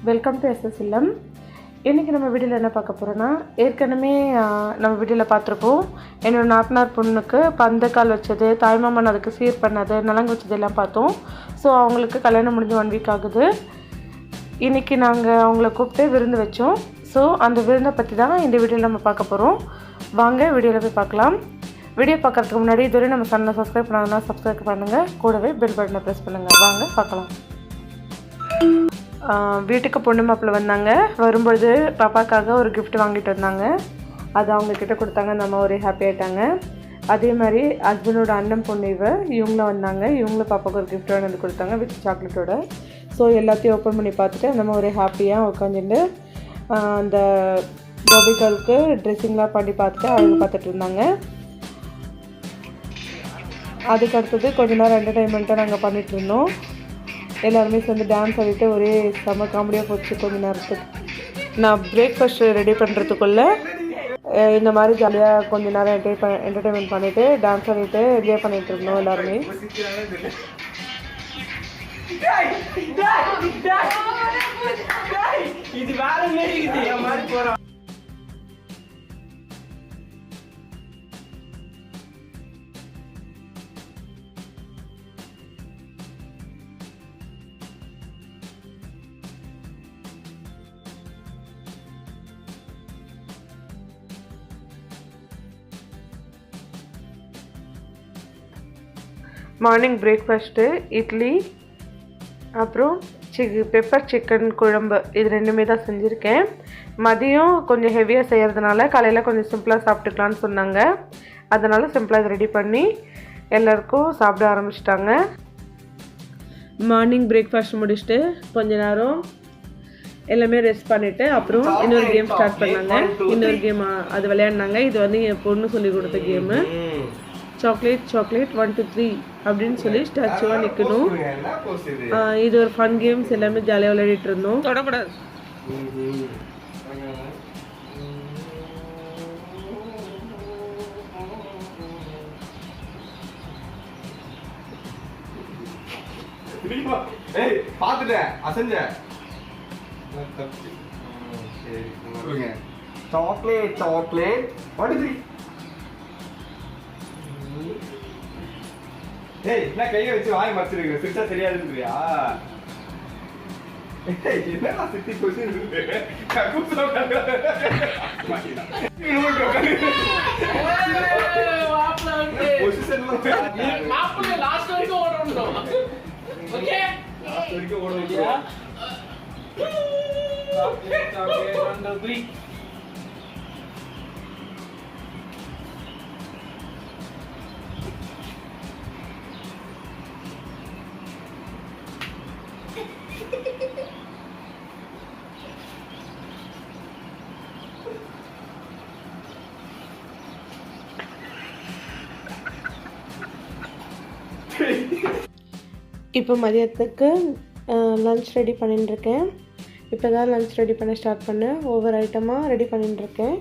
Welcome to SS இல்லம். இன்றைக்கி நம்ம வீடியோவில் என்ன பார்க்க போகிறோன்னா, ஏற்கனவே நம்ம வீடியோவில் பார்த்துருப்போம். என்னோடய நாத்தனார் பொண்ணுக்கு பந்தக்கால் வச்சது, தாய்மாமன் அதுக்கு சீர் பண்ணது, நலங்கு வச்சது எல்லாம் பார்த்தோம். ஸோ அவங்களுக்கு கல்யாணம் முடிஞ்சு 1 வீக் ஆகுது. இன்றைக்கி நாங்கள் அவங்கள கூப்பிட்டு விருந்து வச்சோம். ஸோ அந்த விருந்தை பற்றி தான் இந்த வீடியோவில் நம்ம பார்க்க போகிறோம். வாங்க வீடியோவில் போய் பார்க்கலாம். வீடியோ பார்க்குறதுக்கு முன்னாடி இதுவரை நம்ம சேனலை சப்ஸ்கிரைப் பண்ணாங்கன்னா சப்ஸ்கிரைப் பண்ணுங்கள், கூடவே பெல் பட்டனை ப்ரெஸ் பண்ணுங்கள். வாங்க பார்க்கலாம். வீட்டுக்கு பொண்ணு மாப்பிள்ளை வந்தாங்க. வரும்பொழுது பாப்பாக்காக ஒரு கிஃப்ட் வாங்கிட்டு வந்தாங்க. அது அவங்கக்கிட்ட கொடுத்தாங்க. நம்ம ஒரே ஹாப்பி ஆகிட்டாங்க. அதே மாதிரி ஹஸ்பண்டோட அண்ணன் பொண்ணு இவங்களும் வந்தாங்க. இவங்களும் பாப்பாவுக்கு ஒரு கிஃப்ட் வாங்கி வந்து கொடுத்தாங்க வித் சாக்லேட்டோட. ஸோ எல்லாத்தையும் ஓப்பன் பண்ணி பார்த்துட்டு நம்ம ஒரே ஹாப்பியாக உட்காந்துட்டு அந்த கோபிகளுக்கு ட்ரெஸ்ஸிங்லாம் பண்ணி பார்த்துட்டு அவங்க பார்த்துட்டு இருந்தாங்க. அதுக்கு அடுத்தது கொஞ்ச நேரம் என்டர்டைன்மெண்ட்டாக நாங்கள் பண்ணிகிட்டு இருந்தோம். எல்லாருமே சேர்ந்து டான்ஸ் ஆடிட்டு ஒரே செம்ம காமெடியாக போச்சு கொஞ்ச நேரத்துக்கு. நான் பிரேக்ஃபாஸ்ட் ரெடி பண்ணுறதுக்குள்ளே இந்த மாதிரி ஜாலியாக கொஞ்ச நேரம் என்டர்டைன்மெண்ட் பண்ணிவிட்டு டான்ஸ் ஆடிட்டு என்ஜாய் பண்ணிகிட்டு இருந்தோம் எல்லாருமே. மார்னிங் பிரேக்ஃபாஸ்ட்டு இட்லி, அப்புறம் பெப்பர் சிக்கன் குழம்பு, இது ரெண்டுமே தான் செஞ்சுருக்கேன். மதியம் கொஞ்சம் ஹெவியாக செய்கிறதுனால காலையில் கொஞ்சம் சிம்பிளாக சாப்பிட்டுக்கலான்னு சொன்னாங்க. அதனால் சிம்பிளாக இது ரெடி பண்ணி எல்லாருக்கும் சாப்பிட ஆரம்பிச்சிட்டாங்க. மார்னிங் பிரேக்ஃபாஸ்ட் முடிச்சுட்டு கொஞ்ச நேரம் எல்லாமே ரெஸ்ட் பண்ணிவிட்டு அப்புறம் இன்னொரு கேம் ஸ்டார்ட் பண்ணாங்க. இன்னொரு கேம் அது விளையாடினாங்க. இது வந்து என் பொண்ணு சொல்லி கொடுத்த கேமு. சாக்லேட் 1 2 3 அப்படின்னு சொல்லி ஸ்டாச்சுவாக நிற்கணும். இது ஒரு ஃபன் கேம்ஸ், எல்லாமே ஜாலியாக விளையாடிட்டு இருந்தோம். தொடக்கூடாது. சாக்லேட் 1 2 3. ஏய், என்ன கையை வச்சு வாங்கி மறைச்சிருக்க? சிரிச்சா தெரியாதுன்றியா? என்னடா சித்தி கொஸ்டின் இருக்கு? கக்கூசோ மாப்பிள்ளை லாஸ்ட் வரைக்கும் ஓடணும். ஓகே, லாஸ்ட் வரைக்கும் ஓடணும். சாக்லேட் 1 2 3. இப்போ மதியத்துக்கு லன்ச் ரெடி பண்ணிட்டுருக்கேன். இப்போ தான் லன்ச் ரெடி பண்ண ஸ்டார்ட் பண்ணேன். ஒவ்வொரு ஐட்டமாக ரெடி பண்ணிட்டுருக்கேன்.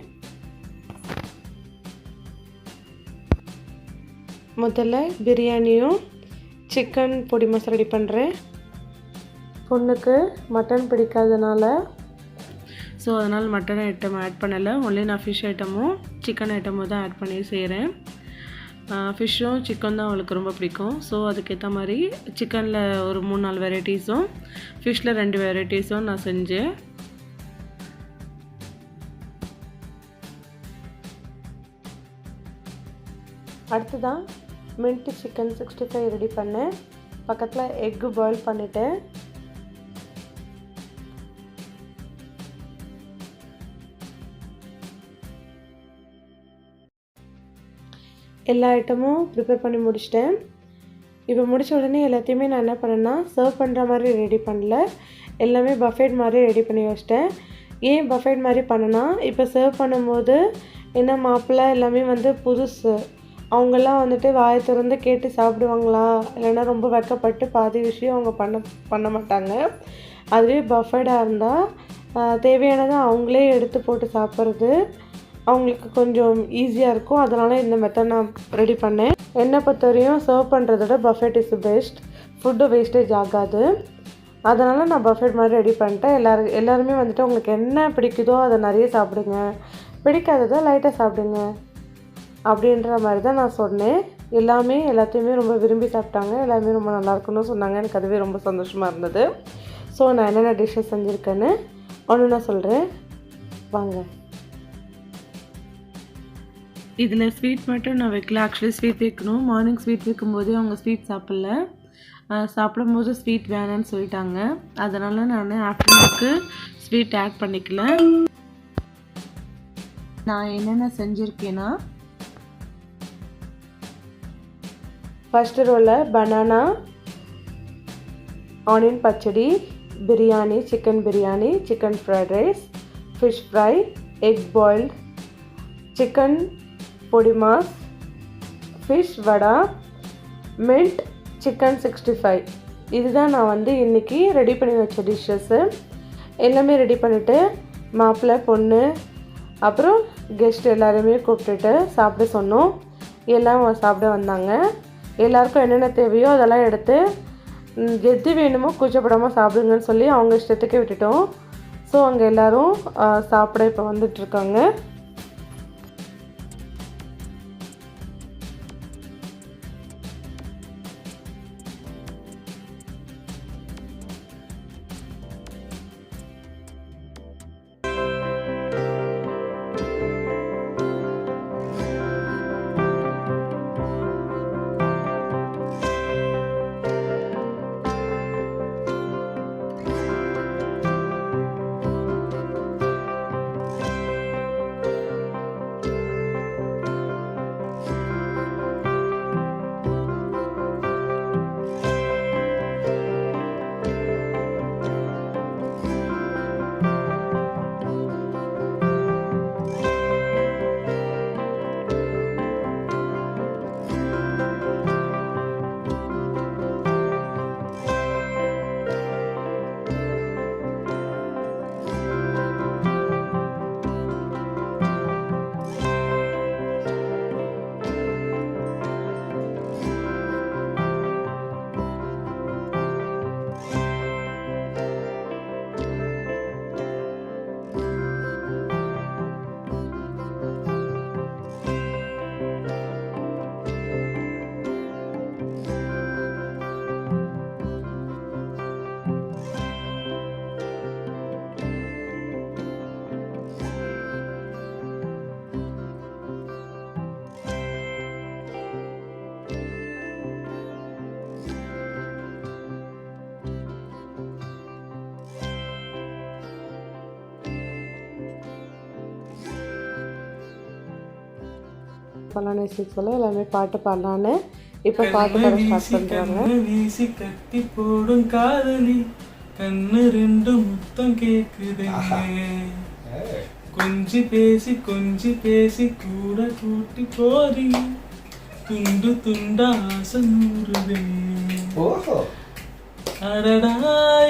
முதல்ல பிரியாணியும் சிக்கன் பொடி மசாலா ரெடி பண்ணுறேன். பொண்ணுக்கு மட்டன் பிடிக்காதனால ஸோ அதனால் மட்டன் ஐட்டம் ஆட் பண்ணலை. ஒன்லி நான் ஃபிஷ் ஐட்டமும் சிக்கன் ஐட்டமும் தான் ஆட் பண்ணி செய்கிறேன். ஃபிஷ்ஷும் சிக்கன் தான் அவளுக்கு ரொம்ப பிடிக்கும். ஸோ அதுக்கேற்ற மாதிரி சிக்கனில் ஒரு 3-4 வெரைட்டிஸும் ஃபிஷ்ஷில் 2 வெரைட்டிஸும் நான் செஞ்சேன். அடுத்ததான் மின்ட் சிக்கன் 65 ரெடி பண்ணேன். பக்கத்தில் எக்கு பாயில் பண்ணிவிட்டேன். எல்லா ஐட்டமும் ப்ரிப்பேர் பண்ணி முடிச்சிட்டேன். இப்போ முடித்த உடனே எல்லாத்தையுமே நான் என்ன பண்ணேன்னா சர்வ் பண்ணுற மாதிரி ரெடி பண்ணல, எல்லாமே பஃபெட் மாதிரி ரெடி பண்ணி வச்சிட்டேன். ஏன் பஃபெட் மாதிரி பண்ணேன்னா, இப்போ சர்வ் பண்ணும்போது என்ன மாப்பிள்ளை எல்லாமே வந்து புதுசு, அவங்கெல்லாம் வந்துட்டு வாயை திறந்து கேட்டு சாப்பிடுவாங்களா, இல்லைன்னா ரொம்ப வெட்கப்பட்டு பாதி விஷயம் அவங்க பண்ண மாட்டாங்க. அதுவே பஃபெட்டாக இருந்தால் தேவையானதை அவங்களே எடுத்து போட்டு சாப்பிட்றது அவங்களுக்கு கொஞ்சம் ஈஸியாக இருக்கும். அதனால் இந்த மெத்தட் நான் ரெடி பண்ணேன். என்னை பொறுத்தவரையும் சர்வ் பண்ணுறத விட Buffett is best. Food wastage ஆகாது. அதனால் நான் பஃபெட் மாதிரி ரெடி பண்ணிட்டேன். எல்லாருமே வந்துட்டு உங்களுக்கு என்ன பிடிக்குதோ அதை நிறைய சாப்பிடுங்க, பிடிக்காததை லைட்டாக சாப்பிடுங்க அப்படின்ற மாதிரி தான் நான் சொன்னேன். எல்லாத்தையுமே ரொம்ப விரும்பி சாப்பிட்டாங்க. எல்லாருமே ரொம்ப நல்லாயிருக்குன்னு சொன்னாங்க. எனக்கு அதுவே ரொம்ப சந்தோஷமாக இருந்தது. ஸோ நான் என்னென்ன டிஷ்ஷஸ் செஞ்சுருக்கேன்னு ஒன்று நான் சொல்கிறேன் வாங்க. இதில் ஸ்வீட் மட்டும் நான் வைக்கல. ஆக்சுவலி ஸ்வீட் வைக்கணும். மார்னிங் ஸ்வீட் வைக்கும்போது அவங்க ஸ்வீட் சாப்பிடும்போது ஸ்வீட் வேணான்னு சொல்லிட்டாங்க. அதனால் நான் ஆஃப்டர்நூனுக்கு ஸ்வீட் ஆட் பண்ணிக்கல. நான் என்னென்ன செஞ்சுருக்கேன்னா, ஃபஸ்ட்டு ரோவில் banana, onion pachadi, biryani, chicken biryani, chicken fried rice, fish fry, egg boiled, chicken podimas, fish vada, mint, chicken 65. இதுதான் நான் இன்றைக்கி ரெடி பண்ணி வச்ச டிஷ்ஷஸ்ஸு. எல்லாமே ரெடி பண்ணிவிட்டு மாப்பிள்ளை பொண்ணு அப்புறம் கெஸ்ட் எல்லாருமே கூப்பிட்டுட்டு சாப்பிட சொன்னோம். எல்லாம் சாப்பிட வந்தாங்க. எல்லாருக்கும் என்னென்ன தேவையோ அதெல்லாம் எடுத்து எது வேணுமோ கூச்சப்படாமல் சாப்பிடுங்கன்னு சொல்லி அவங்க இஷ்டத்துக்கே விட்டுட்டோம். ஸோ அங்கே எல்லோரும் சாப்பிட இப்போ வந்துட்டுருக்காங்க. சொல்ல எல்லாமே பாட்டு பாடலான்னு இப்போ பாட்டு பாட ஸ்டார்ட் பண்ணுறாங்க. வீசி கட்டி போடும் காதலி கண்ணு ரெண்டும் முத்தம் கேக்குது. கொஞ்சி பேசி கூட கூட்டி போறி துண்டு துண்டா ஆசை நூறுதே. அடடா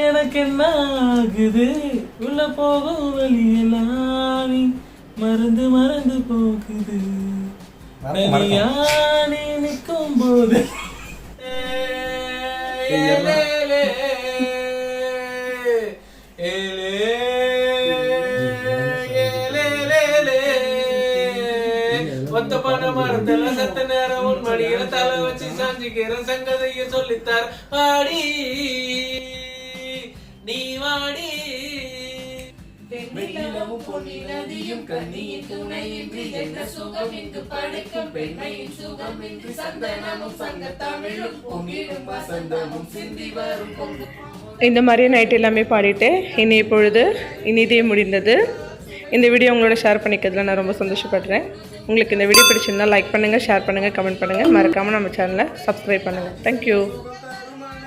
எனக்கு என்ன ஆகுது, உள்ள போகும் வழியெல்லாம் நீ மறந்து போகுது. நீ நிற்கும் போது ஒத்த பண மரத்துல சத்த நேரம் உன் மடியில தலை வச்சு சாஞ்சிக்கிற சங்கதைய சொல்லித்தார் வாடி நீ வாடி. வெண்ணிலவும் பொன்னி நதியும் கண்ணியின் துணையின்றி என்ன சுகம் இங்கு படைக்கும் பெண்மையின் சுகம் இன்றி சந்தனமும் சங்க தமிழும் பொங்கிடும் வசந்தமும் சிந்தி வரும் பொங்கு. இந்த மாதிரி நைட் எல்லாமே பாடிட்டு இனிய பொழுது இனிதே முடிந்தது. இந்த வீடியோ உங்களோட ஷேர் பண்ணிக்கிறதுல நான் ரொம்ப சந்தோஷப்படுறேன். உங்களுக்கு இந்த வீடியோ பிடிச்சிருந்தால் லைக் பண்ணுங்கள், ஷேர் பண்ணுங்கள், கமெண்ட் பண்ணுங்கள். மறக்காமல் நம்ம சேனலை சப்ஸ்கிரைப் பண்ணுங்கள். தேங்க்யூ.